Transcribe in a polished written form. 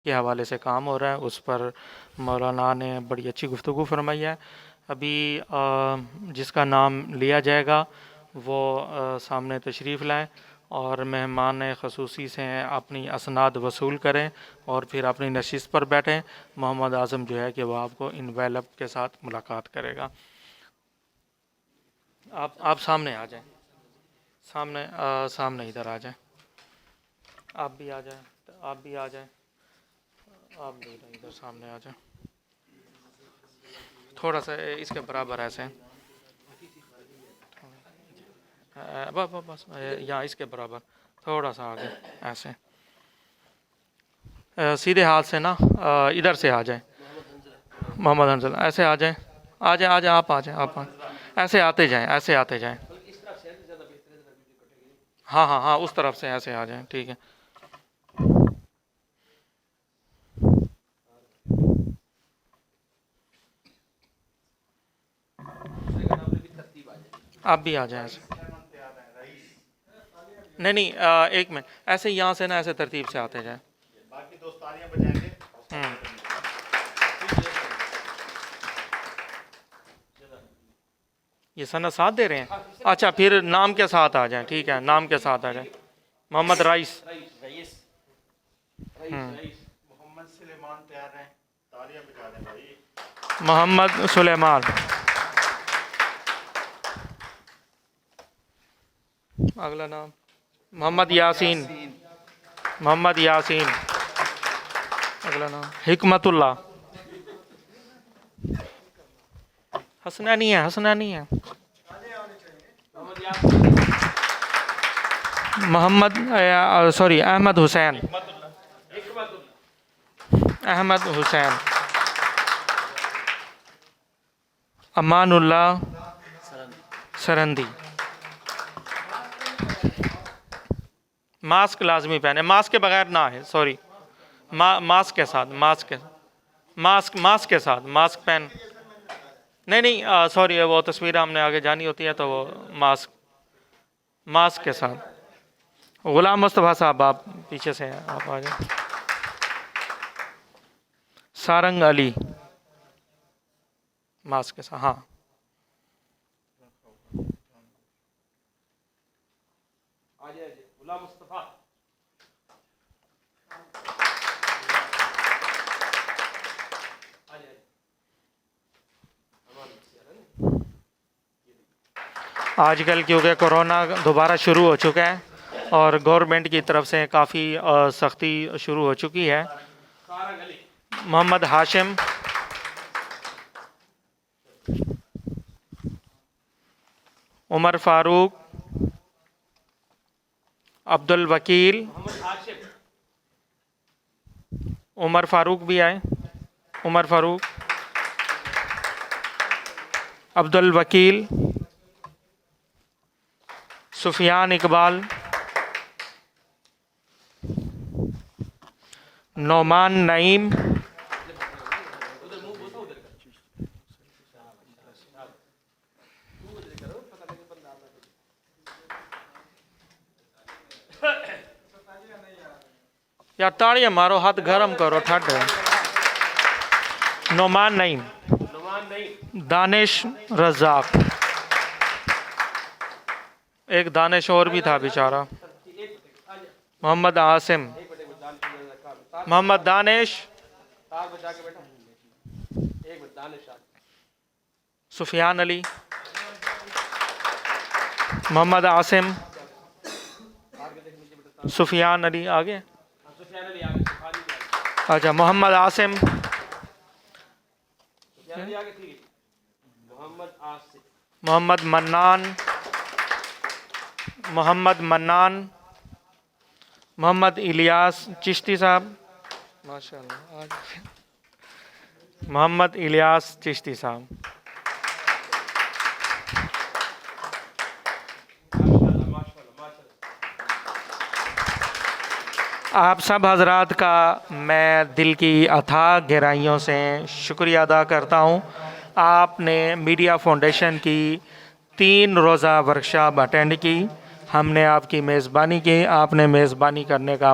के हवाले से काम हो रहा है, उस पर मौलाना ने बड़ी अच्छी गुफ्तगू फरमाई है। अभी जिसका नाम लिया जाएगा वो सामने तशरीफ़ लाएं और मेहमान ख़ुसूसी से अपनी असनाद वसूल करें और फिर अपनी नशिस्त पर बैठें। मोहम्मद आज़म जो है कि वो आपको इन्वेलप के साथ मुलाकात करेगा। आप सामने आ जाएं, सामने इधर आ जाएं। आप भी आ जाएं, आप भी आ जाएं, आप भी इधर सामने आ जाएं। थोड़ा सा इसके बराबर ऐसे बस यहाँ इसके बराबर थोड़ा सा आगे ऐसे सीधे हाथ से ना इधर से आ जाए। मोहम्मद हंसल ऐसे आ जाए, आ जाए, आ जाए, आप आ जाए, ऐसे आते जाएं, ऐसे आते जाएं। हाँ हाँ हाँ, उस तरफ से ऐसे आ जाएं, ठीक है। आप भी आ जाएं ऐसे। नहीं नहीं, एक मिनट, ऐसे यहाँ से ना ऐसे तरतीब से आते जाएं। बाकी दोस्त तालियां बजाएंगे। ये सना साथ दे रहे हैं। अच्छा, फिर नाम के साथ आ जाएं, ठीक है, नाम के साथ आ जाएं। मोहम्मद राइस। मोहम्मद सुलेमान तैयार हैं, तालियां बजा दें भाई। मोहम्मद सुलेमान। अगला नाम मोहम्मद यासीन। मोहम्मद यासीन। अगला नाम हिकमतुल्ला। हंसना नहीं है, हंसना नहीं है। मोहम्मद सॉरी अहमद हुसैन। अहमद हुसैन। अमानुल्लाह सरंदी। मास्क लाजमी पहने, मास्क के बगैर ना है, सॉरी, मास्क के साथ, मास्क के साथ, मास्क पहन। नहीं नहीं, सॉरी, वो तस्वीर हमने आगे जानी होती है तो वो मास्क के साथ। गुलाम मुस्तफ़ा साहब आप पीछे से हैं, आप आ जाए। सारंग अली मास्क के साथ, हाँ। गुलाम मुस्तफ़ा। आजकल क्योंकि कोरोना दोबारा शुरू हो चुका है और गवर्नमेंट की तरफ से काफ़ी सख्ती शुरू हो चुकी है। मोहम्मद हाशिम। उमर फारूक। अब्दुल वकील। उमर फारूक भी आए। उमर फारूक। अब्दुल वकील। सुफियान इकबाल। नौमान नईम। यार ताड़ियां मारो, हाथ गर्म करो, ठंड है। नौमान नईम। दानिश रज़ाक। एक दानिश और भी था बेचारा। मोहम्मद आसिम। मोहम्मद दानिश। सुफियान अली। मोहम्मद आसिम। सुफियान अली आगे। अच्छा, मोहम्मद आसिम। मोहम्मद मन्नान। मोहम्मद मन्नान। मोहम्मद इलियास चिश्ती साहब, माशाल्लाह। मोहम्मद इलियास चिश्ती साहब। आप सब हजरात का मैं दिल की अथाह गहराइयों से शुक्रिया अदा करता हूँ। आपने मीडिया फाउंडेशन की 3 रोज़ा वर्कशॉप अटेंड की, हमने आपकी मेज़बानी की, आपने मेज़बानी करने का